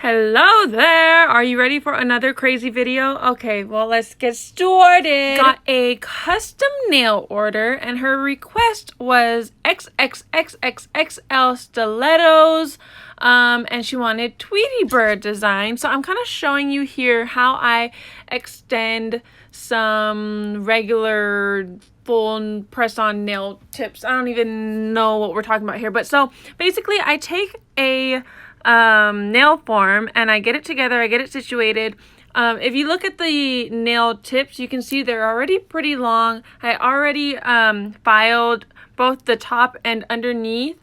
Hello there! Are you ready for another crazy video? Okay, well, let's get started. Got a custom nail order, and her request was XXXXXL stilettos, and she wanted Tweety bird design. So I'm kind of showing you here how I extend some regular full press-on nail tips. I don't even know what we're talking about here, but so basically I take a nail form and I get it together, I get it situated. If you look at the nail tips, you can see they're already pretty long. I already filed both the top and underneath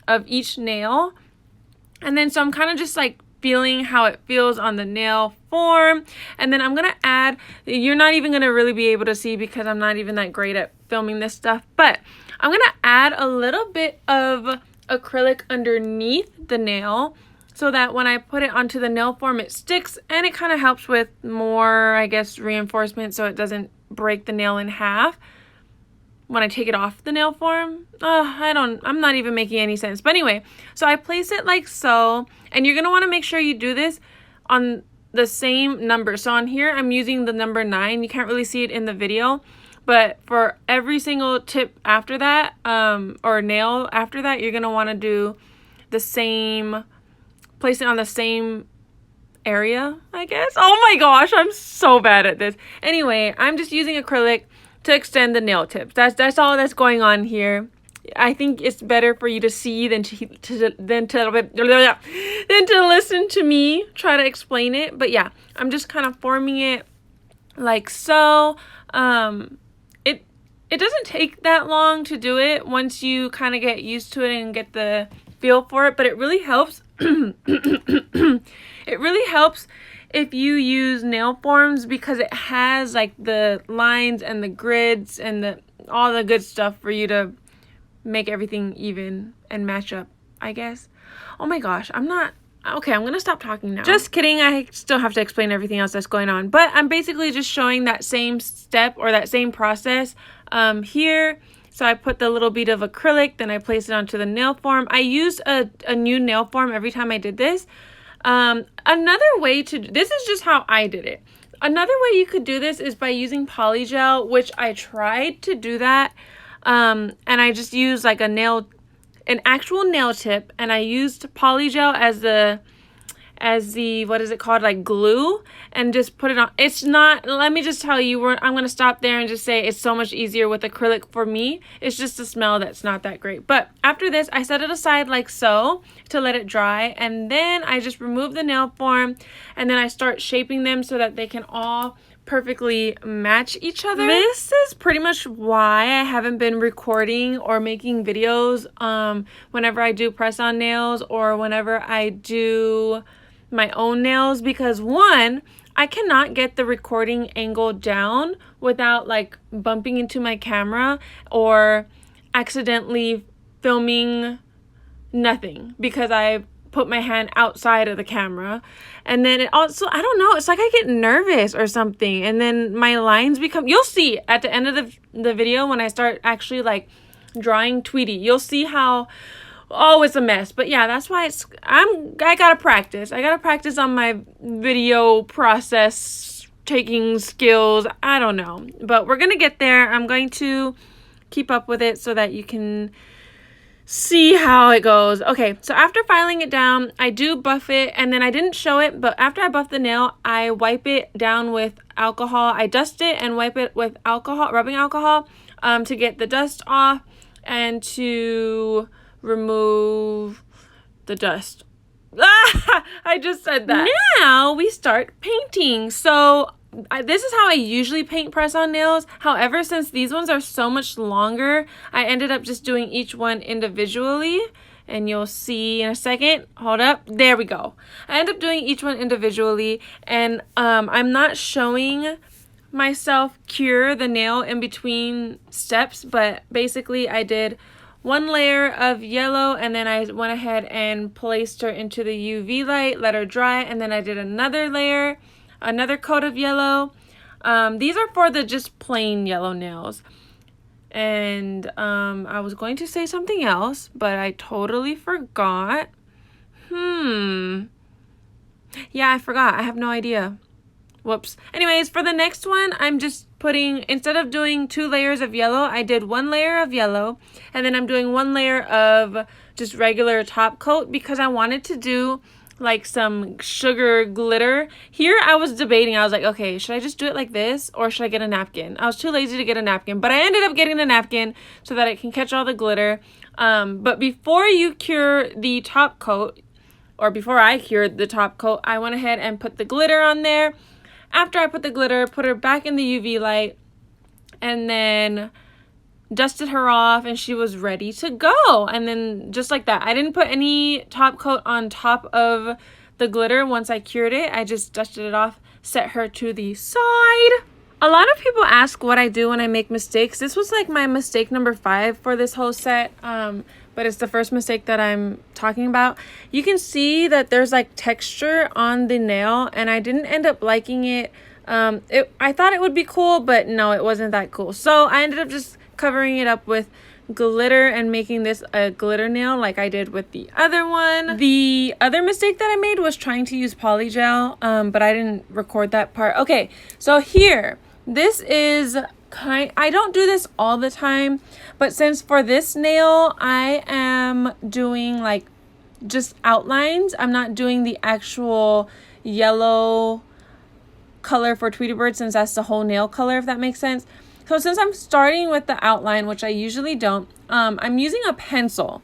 of each nail, and then so I'm kind of just like feeling how it feels on the nail form. And then I'm gonna add, you're not even gonna really be able to see because I'm not even that great at filming this stuff, but I'm gonna add a little bit of acrylic underneath the nail so that when I put it onto the nail form it sticks, and it kind of helps with more, I guess, reinforcement so it doesn't break the nail in half when I take it off the nail form. I'm not even making any sense. But anyway, so I place it like so, and you're going to want to make sure you do this on the same number. So on here, I'm using the number 9. You can't really see it in the video, but for every single tip after that, or nail after that, you're going to want to do the same, place it on the same area, I guess. Oh my gosh, I'm so bad at this. Anyway, I'm just using acrylic to extend the nail tips. That's all that's going on here. I think it's better for you to see than to listen to me try to explain it. But yeah, I'm just kind of forming it like so. It doesn't take that long to do it once you kind of get used to it and get the feel for it, but it really helps. It really helps if you use nail forms because it has like the lines and the grids and all the good stuff for you to make everything even and match up, I guess. Oh my gosh, I'm gonna stop talking now. Just kidding, I still have to explain everything else that's going on, but I'm basically just showing that same step or that same process here. So I put the little bead of acrylic, then I place it onto the nail form. I used a new nail form every time I did this. Another way this is just how I did it. Another way you could do this is by using polygel, which I tried to do that. And I just used like an actual nail tip, and I used polygel as the what is it called, like glue, and just put it on. It's not, let me just tell you, I'm going to stop there and just say it's so much easier with acrylic for me. It's just the smell that's not that great. But after this, I set it aside like so to let it dry, and then I just remove the nail form, and then I start shaping them so that they can all perfectly match each other. This is pretty much why I haven't been recording or making videos whenever I do press-on nails or whenever I do my own nails, because one, I cannot get the recording angle down without like bumping into my camera or accidentally filming nothing because I put my hand outside of the camera. And then it also, I don't know, it's like I get nervous or something, and then my lines become, you'll see at the end of the video when I start actually like drawing Tweety, you'll see how, oh, it's a mess. But yeah, that's why I gotta practice on my video process taking skills. I don't know, but we're gonna get there. I'm going to keep up with it so that you can see how it goes. Okay, so after filing it down, I do buff it, and then I didn't show it, but after I buff the nail, I wipe it down with alcohol. I dust it and wipe it with alcohol, rubbing alcohol, to get the dust off and to remove the dust. I just said that. Now we start painting. So this is how I usually paint press-on nails. However, since these ones are so much longer, I ended up just doing each one individually, and you'll see in a second. Hold up, there we go. I end up doing each one individually, and I'm not showing myself cure the nail in between steps, but basically I did one layer of yellow, and then I went ahead and placed her into the UV light, let her dry, and then I did another layer, another coat of yellow. These are for the just plain yellow nails. And I was going to say something else, but I totally forgot. Yeah, I forgot. I have no idea. Whoops. Anyways, for the next one, I'm just putting, instead of doing 2 layers of yellow, I did 1 layer of yellow, and then I'm doing 1 layer of just regular top coat because I wanted to do like some sugar glitter. Here I was debating. I was like, okay, should I just do it like this or should I get a napkin? I was too lazy to get a napkin, but I ended up getting a napkin so that it can catch all the glitter. But before you cure the top coat, or before I cured the top coat, I went ahead and put the glitter on there. After I put the glitter, put her back in the UV light, and then dusted her off, and she was ready to go. And then just like that, I didn't put any top coat on top of the glitter once I cured it. I just dusted it off, set her to the side. A lot of people ask what I do when I make mistakes. This was like my mistake number 5 for this whole set, but it's the first mistake that I'm talking about. You can see that there's like texture on the nail, and I didn't end up liking it. I thought it would be cool, but no, it wasn't that cool. So I ended up just covering it up with glitter and making this a glitter nail like I did with the other one. The other mistake that I made was trying to use polygel, but I didn't record that part. Okay, so here, this is I don't do this all the time, but since for this nail I am doing like just outlines, I'm not doing the actual yellow color for Tweety Bird since that's the whole nail color, if that makes sense. So since I'm starting with the outline, which I usually don't, I'm using a pencil.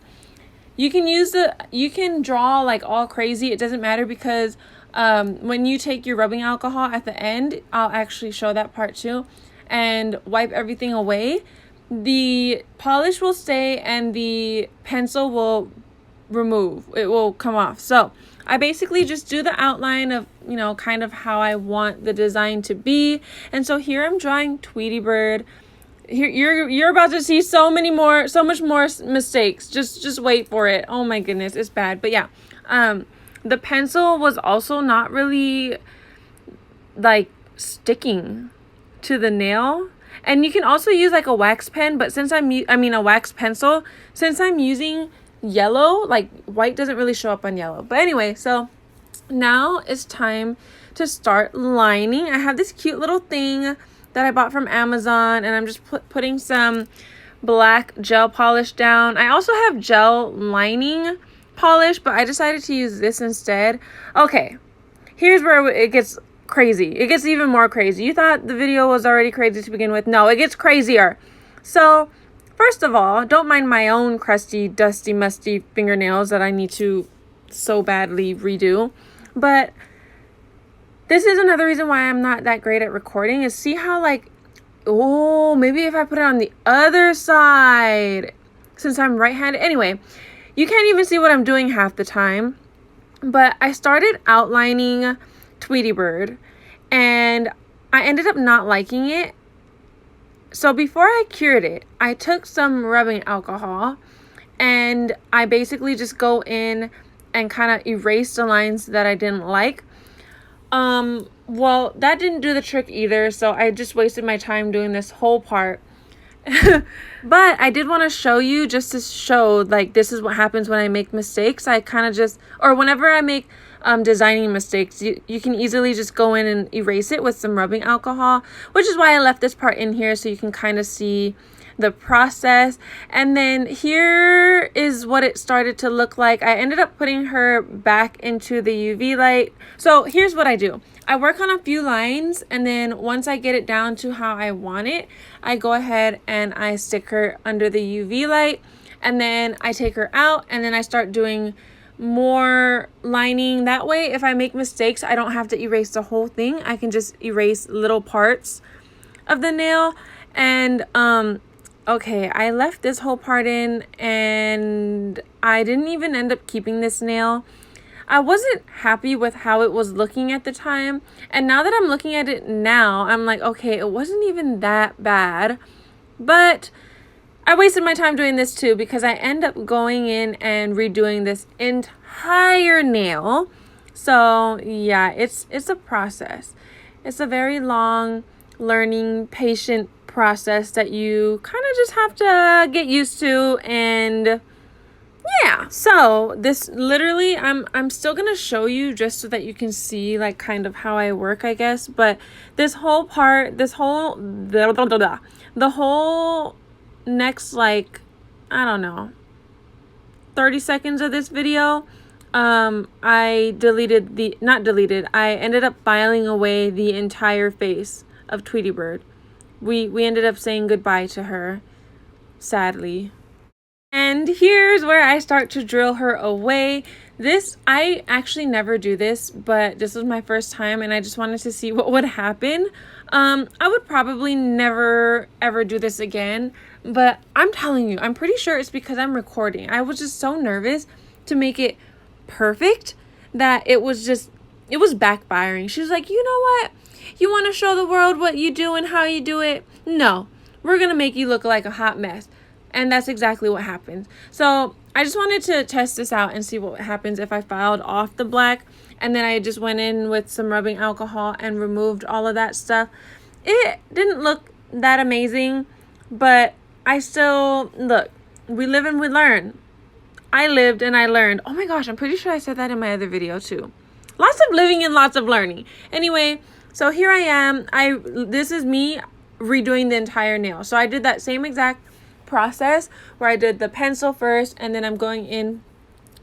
You can draw like all crazy, it doesn't matter, because when you take your rubbing alcohol at the end, I'll actually show that part too, and wipe everything away. The polish will stay and the pencil will remove. It will come off. So I basically just do the outline of, you know, kind of how I want the design to be. And so here I'm drawing Tweety Bird. Here you're about to see so much more mistakes. Just wait for it. Oh my goodness, it's bad. But yeah, the pencil was also not really like sticking to the nail. And you can also use like a wax pen, but since a wax pencil, since I'm using yellow, like white doesn't really show up on yellow. But anyway, so now it's time to start lining. I have this cute little thing that I bought from Amazon, and I'm just putting some black gel polish down. I also have gel lining polish, but I decided to use this instead. Okay, here's where it gets crazy. It gets even more crazy. You thought the video was already crazy to begin with. No, it gets crazier. So first of all, don't mind my own crusty, dusty, musty fingernails that I need to so badly redo. But this is another reason why I'm not that great at recording, is see how like, oh, maybe if I put it on the other side, since I'm right-handed. Anyway, you can't even see what I'm doing half the time. But I started outlining Tweety Bird, and I ended up not liking it. So before I cured it, I took some rubbing alcohol, and I basically just go in and kind of erase the lines that I didn't like. Well, that didn't do the trick either, so I just wasted my time doing this whole part. But I did want to show you, just to show like this is what happens when I make mistakes. I kind of just, or whenever I make designing mistakes, you can easily just go in and erase it with some rubbing alcohol, which is why I left this part in here, so you can kind of see the process. And then here is what it started to look like. I ended up putting her back into the UV light. So here's what I do. I work on a few lines, and then once I get it down to how I want it, I go ahead and I stick her under the UV light, and then I take her out, and then I start doing more lining. That way, if I make mistakes, I don't have to erase the whole thing. I can just erase little parts of the nail. And okay, I left this whole part in, and I didn't even end up keeping this nail. I wasn't happy with how it was looking at the time, and now that I'm looking at it now, I'm like, okay, it wasn't even that bad. But I wasted my time doing this too, because I end up going in and redoing this entire nail. So yeah, it's a process. It's a very long, learning, patient process that you kind of just have to get used to. And yeah, so this literally, I'm still gonna show you just so that you can see like kind of how I work, I guess. But this whole part, the whole next, like, I don't know, 30 seconds of this video, I I ended up filing away the entire face of Tweety Bird. We ended up saying goodbye to her, sadly. And here's where I start to drill her away. This, I actually never do this, but this was my first time and I just wanted to see what would happen. I would probably never ever do this again, but I'm telling you, I'm pretty sure it's because I'm recording. I was just so nervous to make it perfect that it was backfiring. She was like, you know what? You want to show the world what you do and how you do it? No, we're going to make you look like a hot mess. And that's exactly what happened. So I just wanted to test this out and see what happens if I filed off the black. And then I just went in with some rubbing alcohol and removed all of that stuff. It didn't look that amazing, but I still, look, we live and we learn. I lived and I learned. Oh my gosh, I'm pretty sure I said that in my other video too. Lots of living and lots of learning. Anyway, so here I am. This is me redoing the entire nail. So I did that same exact process where I did the pencil first and then I'm going in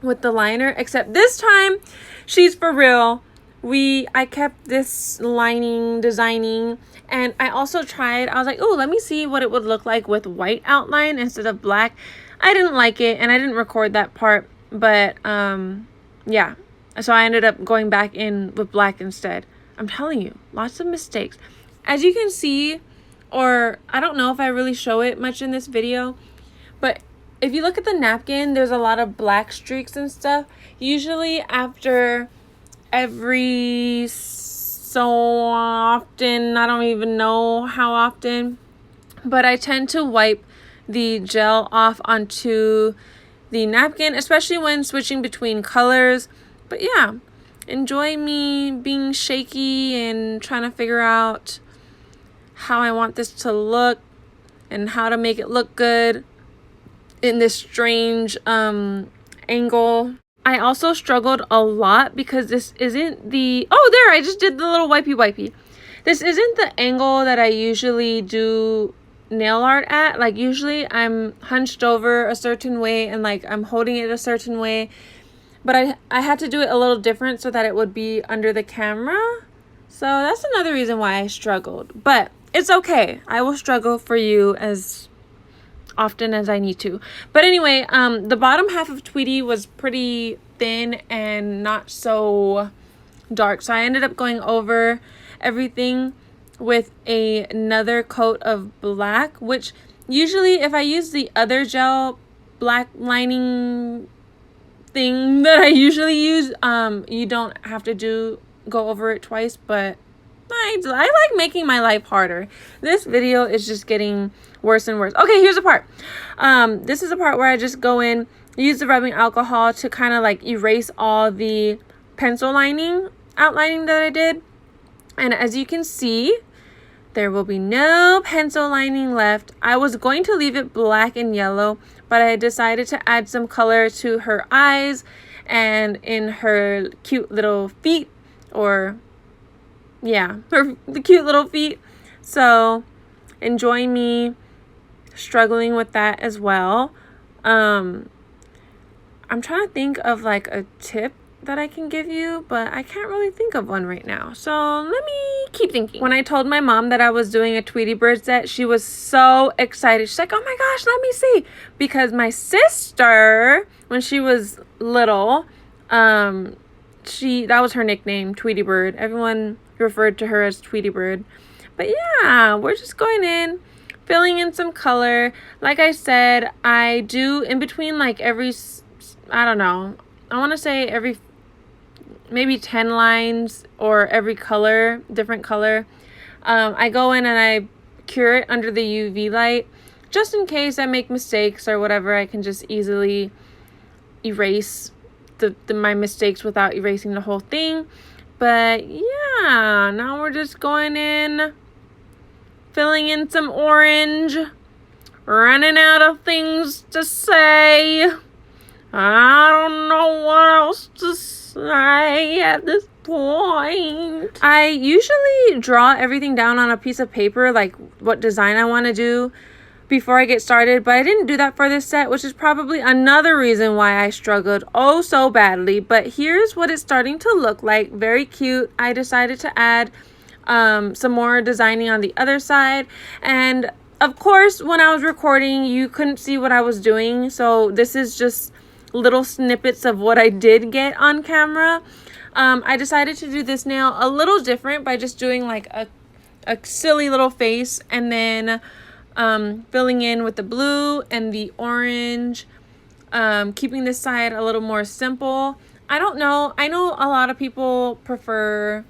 with the liner, except this time she's for real. I kept this lining designing, and I also tried, I was like, oh, let me see what it would look like with white outline instead of black. I didn't like it and I didn't record that part, but yeah, so I ended up going back in with black instead. I'm telling you, lots of mistakes, as you can see. Or I don't know if I really show it much in this video, but if you look at the napkin, there's a lot of black streaks and stuff. Usually after every so often, I don't even know how often, but I tend to wipe the gel off onto the napkin, especially when switching between colors. But yeah, enjoy me being shaky and trying to figure out how I want this to look and how to make it look good in this strange angle. I also struggled a lot because this isn't the, oh, there, I just did the little wipey. This isn't the angle that I usually do nail art at. Like usually I'm hunched over a certain way and like I'm holding it a certain way, but I had to do it a little different so that it would be under the camera. So that's another reason why I struggled, but it's okay. I will struggle for you as often as I need to. But anyway, the bottom half of Tweety was pretty thin and not so dark. So I ended up going over everything with another coat of black, which usually if I use the other gel black lining thing that I usually use, you don't have to go over it twice, but I like making my life harder. This video is just getting worse and worse. Okay, here's the part. This is the part where I just go in, use the rubbing alcohol to kind of like erase all the pencil outlining that I did. And as you can see, there will be no pencil lining left. I was going to leave it black and yellow, but I decided to add some color to her eyes and in her cute little feet, or yeah, the cute little feet. So enjoy me struggling with that as well. I'm trying to think of like a tip that I can give you, but I can't really think of one right now. So let me keep thinking. When I told my mom that I was doing a Tweety Bird set, she was so excited. She's like, oh my gosh, let me see. Because my sister, when she was little, that was her nickname, Tweety Bird. Everyone referred to her as Tweety Bird. But yeah, we're just going in, filling in some color. Like I said, I do in between like every, I don't know, I want to say every maybe 10 lines or every color, different color. I go in and I cure it under the UV light just in case I make mistakes or whatever. I can just easily erase my mistakes without erasing the whole thing. But yeah, now we're just going in, filling in some orange, running out of things to say. I don't know what else to say at this point. I usually draw everything down on a piece of paper, like what design I want to do before I get started, but I didn't do that for this set, which is probably another reason why I struggled oh so badly. But here's what it's starting to look like. Very cute. I decided to add some more designing on the other side, and of course when I was recording you couldn't see what I was doing, so this is just little snippets of what I did get on camera. I decided to do this nail a little different by just doing like a silly little face, and then filling in with the blue and the orange, keeping this side a little more simple. I don't know, I know a lot of people prefer,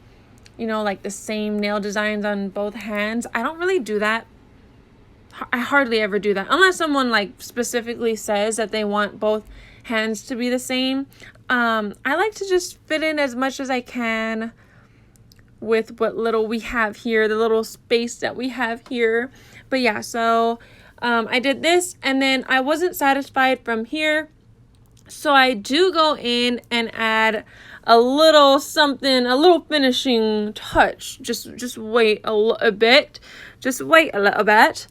you know, like the same nail designs on both hands. I don't really do that. I hardly ever do that unless someone like specifically says that they want both hands to be the same. I like to just fit in as much as I can with what little we have here, the little space that we have here. But yeah, so I did this, and then I wasn't satisfied from here, so I do go in and add a little something, a little finishing touch. Just wait a bit. Just wait a little bit.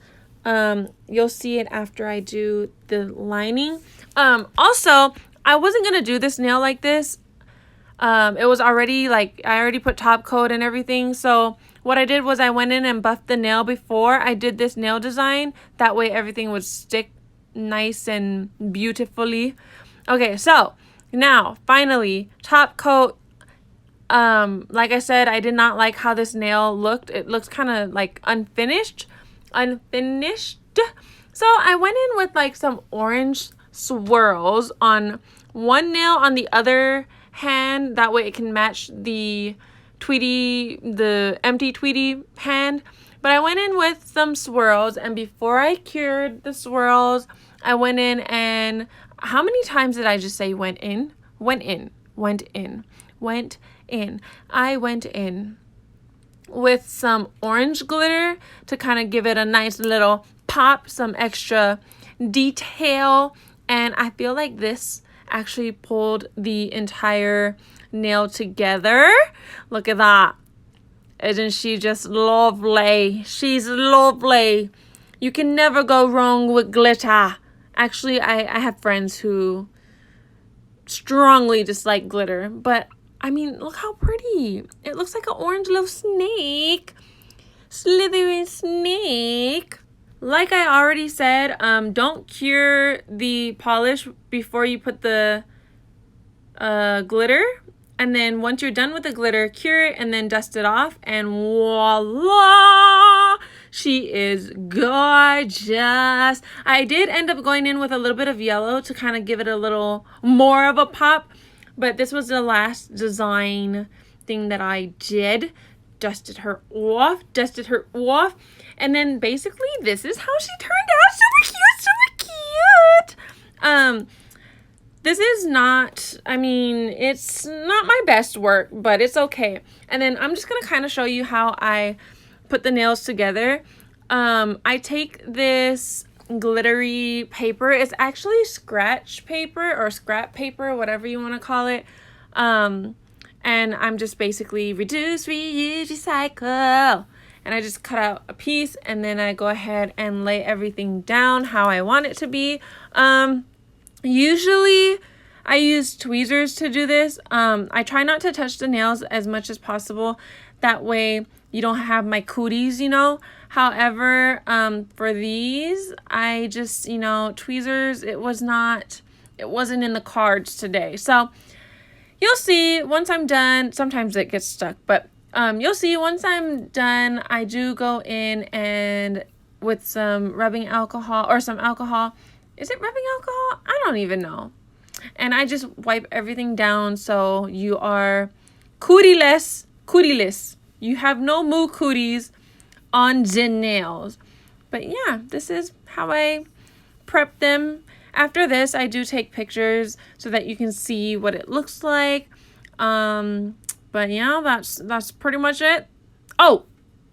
You'll see it after I do the lining. Also, I wasn't gonna do this nail like this. It was already like, I already put top coat and everything. So what I did was I went in and buffed the nail before I did this nail design. That way everything would stick nice and beautifully. Okay, so now finally top coat. Like I said, I did not like how this nail looked. It looks kind of like unfinished. So I went in with like some orange swirls on one nail on the other hand, that way it can match the Tweety, the empty Tweety hand. But I went in with some swirls, and before I cured the swirls, I went in and, how many times did I just say went in? Went in, went in, went in. I went in with some orange glitter to kind of give it a nice little pop, some extra detail, and I feel like this actually pulled the entire nail together. Look at that. Isn't she just lovely? She's lovely. You can never go wrong with glitter. Actually, I have friends who strongly dislike glitter, but I mean, look how pretty. It looks like an orange little snake. Slithering snake. Like I already said, don't cure the polish before you put the glitter. And then once you're done with the glitter, cure it and then dust it off. And voila! She is gorgeous. I did end up going in with a little bit of yellow to kind of give it a little more of a pop. But this was the last design thing that I did. Dusted her off. And then basically this is how she turned out. Super cute. This is not, I mean, it's not my best work, but it's okay. And then I'm just going to kind of show you how I put the nails together. I take this glittery paper. It's actually scratch paper or scrap paper, whatever you want to call it. And I'm just basically reduce, reuse, recycle. And I just cut out a piece, and then I go ahead and lay everything down how I want it to be. Usually I use tweezers to do this. I try not to touch the nails as much as possible. That way you don't have my cooties, you know. However, for these, I just, you know, tweezers, it wasn't in the cards today. So you'll see once I'm done. Sometimes it gets stuck, but you'll see once I'm done, I do go in and with some rubbing alcohol or some alcohol. Is it rubbing alcohol? I don't even know. And I just wipe everything down so you are cootyless. You have no moo cooties on the nails. But yeah, this is how I prep them. After this, I do take pictures so that you can see what it looks like. But yeah, that's pretty much it. Oh,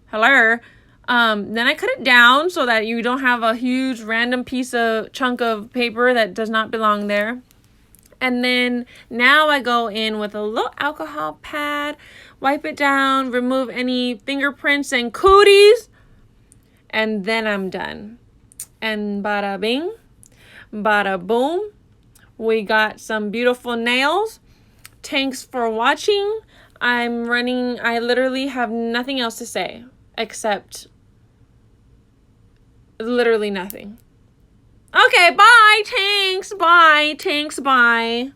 hello. Then I cut it down so that you don't have a huge random chunk of paper that does not belong there. And then now I go in with a little alcohol pad, wipe it down, remove any fingerprints and cooties, and then I'm done. And bada bing, bada boom, we got some beautiful nails. Thanks for watching. I literally have nothing else to say except literally nothing. Okay, bye. Thanks, bye.